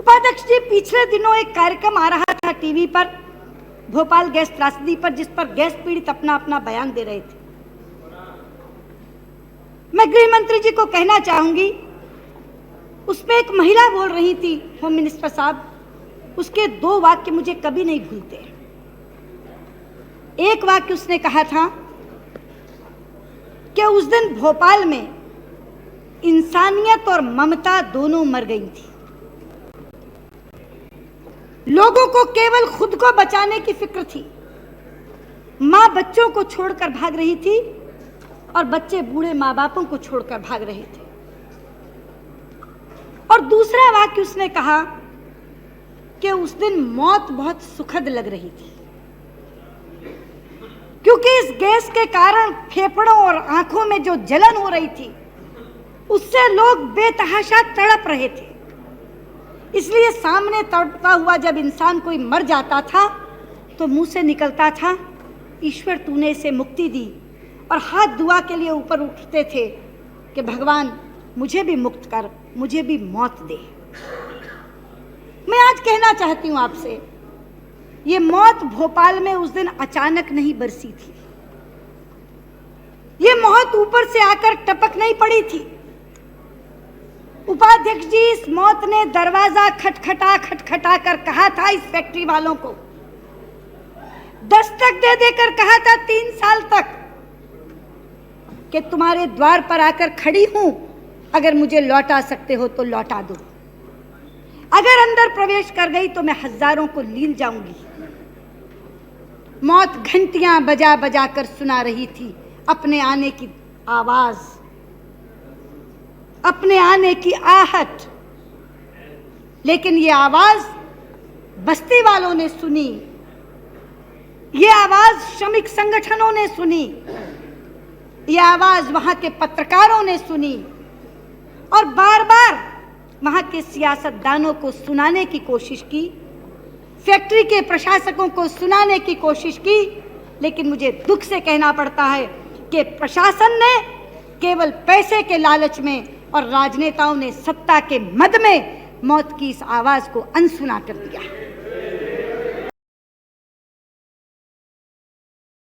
उपाध्यक्ष जी, पिछले दिनों एक कार्यक्रम आ रहा था टीवी पर, भोपाल गैस त्रासदी पर, जिस पर गैस पीड़ित अपना अपना बयान दे रहे थे। मैं गृह मंत्री जी को कहना चाहूंगी, उसमें एक महिला बोल रही थी, होम मिनिस्टर साहब, उसके 2 वाक्य मुझे कभी नहीं भूलते। एक वाक्य उसने कहा था कि उस दिन भोपाल में इंसानियत और ममता दोनों मर गई थी। लोगों को केवल खुद को बचाने की फिक्र थी। मां बच्चों को छोड़कर भाग रही थी और बच्चे बूढ़े मां बापों को छोड़कर भाग रहे थे। और दूसरा वाक्य उसने कहा कि उस दिन मौत बहुत सुखद लग रही थी, क्योंकि इस गैस के कारण फेफड़ों और आंखों में जो जलन हो रही थी, उससे लोग बेतहाशा तड़प रहे थे। इसलिए सामने तड़पता हुआ जब इंसान कोई मर जाता था तो मुंह से निकलता था, ईश्वर तूने इसे मुक्ति दी, और हाथ दुआ के लिए ऊपर उठते थे कि भगवान मुझे भी मुक्त कर, मुझे भी मौत दे। मैं आज कहना चाहती हूं आपसे, ये मौत भोपाल में उस दिन अचानक नहीं बरसी थी। ये मौत ऊपर से आकर टपक नहीं पड़ी थी। उपाध्यक्ष जी, इस मौत ने दरवाजा खटखटा कर कहा था इस फैक्ट्री वालों को, दस्तक दे देकर कहा था 3 साल तक कि तुम्हारे द्वार पर आकर खड़ी हूं, अगर मुझे लौटा सकते हो तो लौटा दो। अगर अंदर प्रवेश कर गई तो मैं हजारों को लील जाऊंगी। मौत घंटियां बजा बजा कर सुना रही थी अपने आने की आवाज, अपने आने की आहट। लेकिन ये आवाज बस्ती वालों ने सुनी, ये आवाज श्रमिक संगठनों ने सुनी, ये आवाज वहां के पत्रकारों ने सुनी, और बार बार वहां के सियासतदानों को सुनाने की कोशिश की, फैक्ट्री के प्रशासकों को सुनाने की कोशिश की। लेकिन मुझे दुख से कहना पड़ता है कि प्रशासन ने केवल पैसे के लालच में और राजनेताओं ने सत्ता के मद में मौत की इस आवाज को अनसुना कर दिया।